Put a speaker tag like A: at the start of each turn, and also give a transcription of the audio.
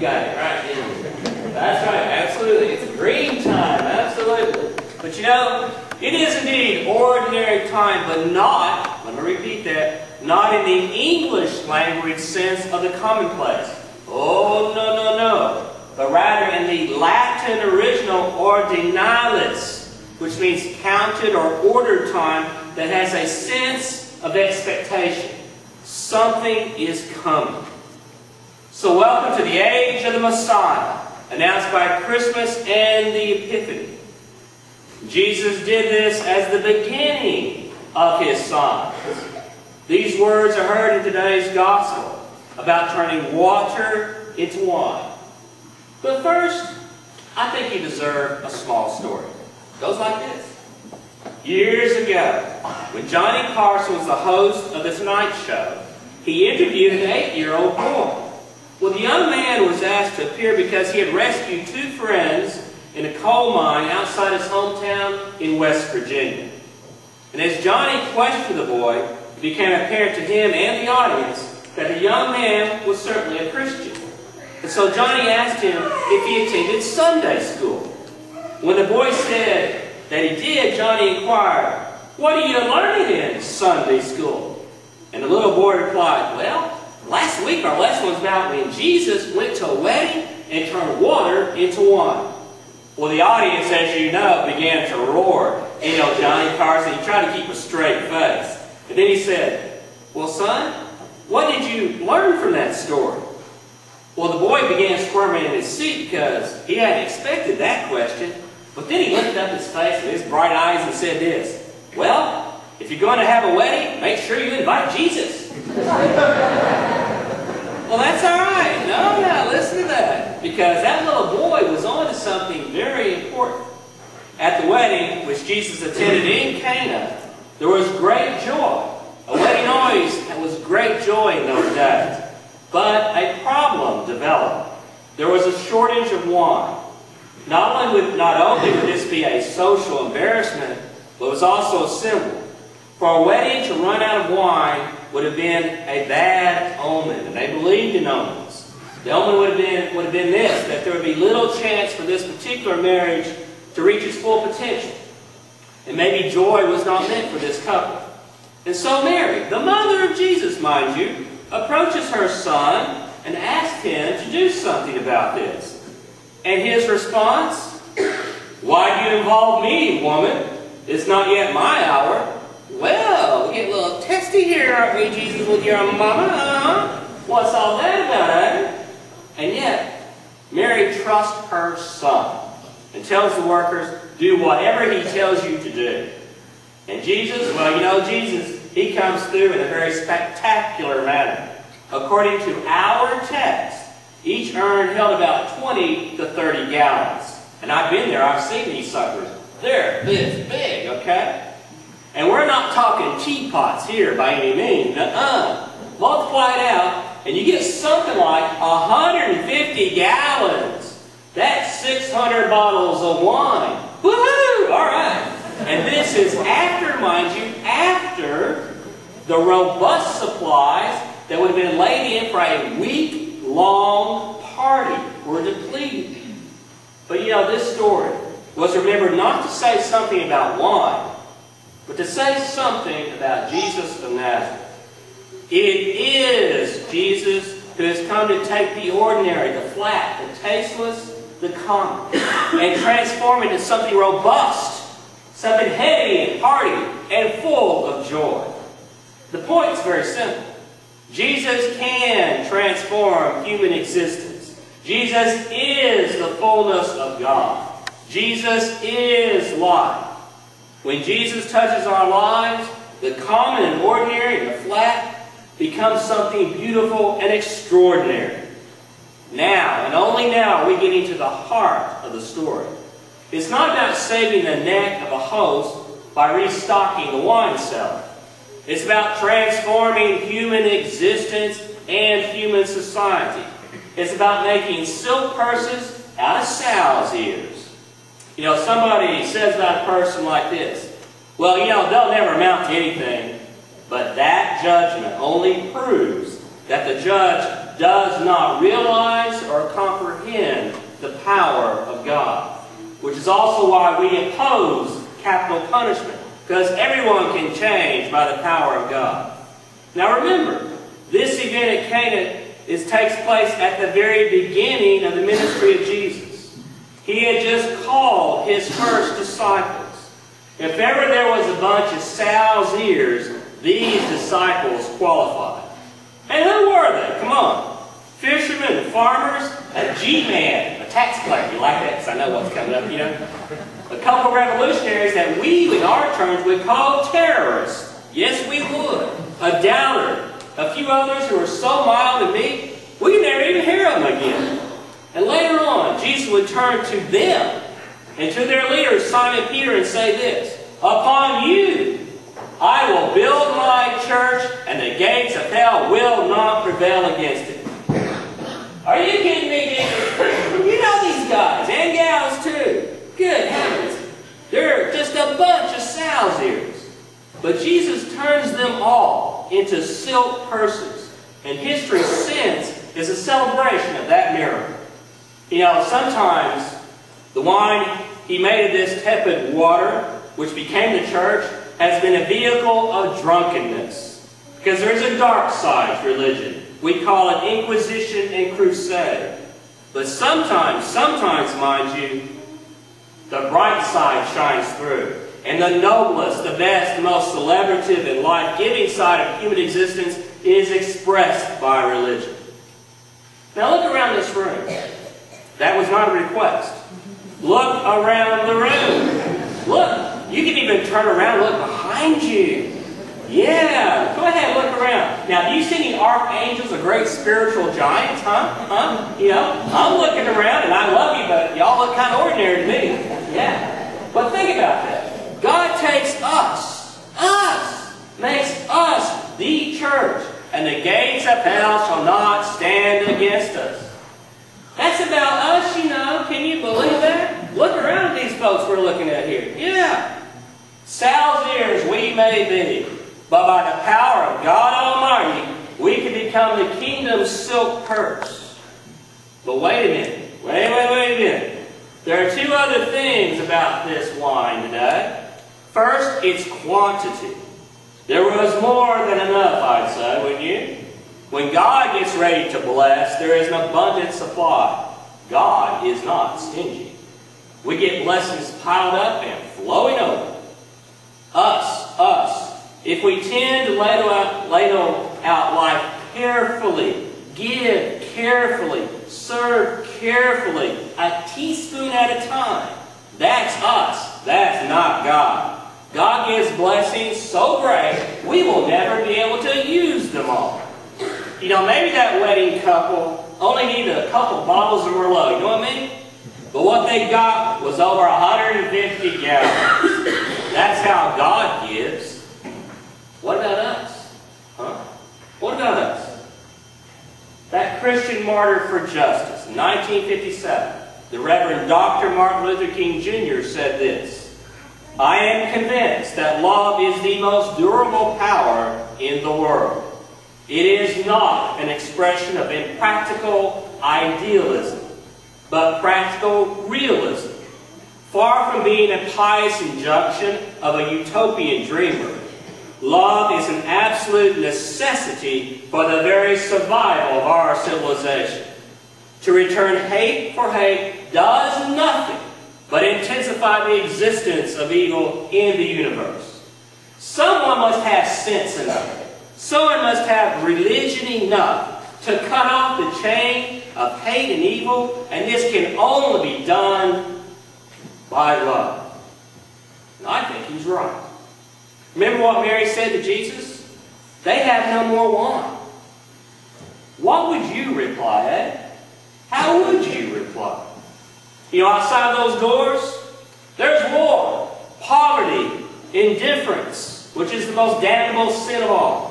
A: got it right, didn't you? That's right, absolutely. It's green time, absolutely. But you know, it is indeed ordinary time, but not, let me repeat that, not in the English language sense of the commonplace. Oh, no, no, no. But rather in the Latin original ordinalis, which means counted or ordered time that has a sense of expectation. Something is coming. So welcome to the age of the Messiah, announced by Christmas and the Epiphany. Jesus did this as the beginning of His signs. These words are heard in today's Gospel about turning water into wine. But first, I think you deserve a small story. It goes like this. Years ago, when Johnny Carson was the host of The Tonight Show, he interviewed an 8-year-old boy. Well, the young man was asked to appear because he had rescued 2 friends in a coal mine outside his hometown in West Virginia. And as Johnny questioned the boy, it became apparent to him and the audience that the young man was certainly a Christian. And so Johnny asked him if he attended Sunday school. When the boy said that he did, Johnny inquired, "What are you learning in Sunday school?" And the little boy replied, "Well, last week our lesson was about when Jesus went to a wedding and turned water into wine." Well, the audience, as you know, began to roar. And you know, Johnny Carson, he tried to keep a straight face. And then he said, "Well, son, what did you learn from that story?" Well, the boy began squirming in his seat because he hadn't expected that question. But then he lifted up his face with his bright eyes and said this, "Well, if you're going to have a wedding, make sure you invite Jesus." Well, that's all right. No, now listen to that. Because that little boy was on to something very important. At the wedding, which Jesus attended in Cana, there was great joy. A wedding always was great joy in those days. But a problem developed. There was a shortage of wine. Not only would this be a social embarrassment, but it was also a symbol. For a wedding to run out of wine would have been a bad omen, and they believed in omens. The omen would have been this, that there would be little chance for this particular marriage to reach its full potential. And maybe joy was not meant for this couple. And so Mary, the mother of Jesus, mind you, approaches her son and asks him to do something about this. And his response, "Why do you involve me, woman? It's not yet my hour." Well, we get a little testy here, aren't we, Jesus, with your mama? What's all that about, eh? And yet, Mary trusts her son and tells the workers, "Do whatever he tells you to do." And Jesus, well, you know, Jesus, he comes through in a very spectacular manner. According to our text, each urn held about 20 to 30 gallons. And I've been there, I've seen these suckers. They're this big, okay? And we're not talking teapots here by any means. Multiply it out, and you get something like 150 gallons. That's 600 bottles of wine. Woohoo! All right. And this is after, mind you, after the robust supplies that would have been laid in for a week-long party were depleted. But you know, this story was remembered not to say something about wine, but to say something about Jesus of Nazareth. It is Jesus who has come to take the ordinary, the flat, the tasteless, the common, and transform it into something robust, something heavy and hearty and full of joy. The point is very simple. Jesus can transform human existence. Jesus is the fullness of God. Jesus is life. When Jesus touches our lives, the common and ordinary and the flat becomes something beautiful and extraordinary. Now, and only now, are we getting to the heart of the story. It's not about saving the neck of a host by restocking the wine cellar. It's about transforming human existence and human society. It's about making silk purses out of sow's ears. You know, somebody says about a person like this, "Well, you know, they'll never amount to anything." But that judgment only proves that the judge does not realize or comprehend power of God, which is also why we oppose capital punishment, because everyone can change by the power of God. Now remember, this event at Cana takes place at the very beginning of the ministry of Jesus. He had just called his first disciples. If ever there was a bunch of sow's ears, these disciples qualified. And who were they? Come on. Fishermen, farmers, a G-man, a tax collector. You like that? Because I know what's coming up, you know. A couple of revolutionaries that we, in our terms, would call terrorists. Yes, we would. A doubter. A few others who were so mild and meek, we could never even hear of them again. And later on, Jesus would turn to them and to their leader, Simon Peter, and say this, "Upon you I will build my church, and the gates of hell will not prevail against it." Are you kidding me, dude? You know these guys, and gals too. Good heavens. They're just a bunch of sow's ears. But Jesus turns them all into silk purses. And history since is a celebration of that miracle. You know, sometimes the wine he made of this tepid water, which became the church, has been a vehicle of drunkenness. Because there's a dark side to religion. We call it Inquisition and Crusade. But sometimes, mind you, the bright side shines through. And the noblest, the best, the most celebrative and life-giving side of human existence is expressed by religion. Now look around this room. That was not a request. Look around the room. Look, you can even turn around and look behind you. Yeah, go ahead, look around. Now, do you see any archangels or great spiritual giants, huh? You know, I'm looking around and I love you, but y'all look kind of ordinary to me. Yeah. But think about that. God takes us, makes us the church, and the gates of hell shall not stand against us. That's about us, you know. Can you believe that? Look around at these folks we're looking at here. Yeah. Sow's ears we may be, but by the power of God Almighty, we can become the kingdom's silk purse. But wait a minute. Wait a minute. There are two other things about this wine today. First, its quantity. There was more than enough, I'd say, wouldn't you? When God gets ready to bless, there is an abundant supply. God is not stingy. We get blessings piled up and flowing over. Us. If we tend to ladle out life carefully, give carefully, serve carefully, a teaspoon at a time, that's us. That's not God. God gives blessings so great, we will never be able to use them all. You know, maybe that wedding couple only needed a couple bottles of Merlot, you know what I mean? But what they got was over 150 gallons. That's how God gives. What about us? Huh? What about us? That Christian martyr for justice, in 1957, the Reverend Dr. Martin Luther King Jr. said this, "I am convinced that love is the most durable power in the world. It is not an expression of impractical idealism, but practical realism. Far from being a pious injunction of a utopian dreamer, love is an absolute necessity for the very survival of our civilization. To return hate for hate does nothing but intensify the existence of evil in the universe. Someone must have sense enough. Someone must have religion enough to cut off the chain of hate and evil, and this can only be done by love." And I think he's right. Remember what Mary said to Jesus? They have no more wine. What would you reply, eh? How would you reply? You know, outside those doors, there's war, poverty, indifference, which is the most damnable sin of all.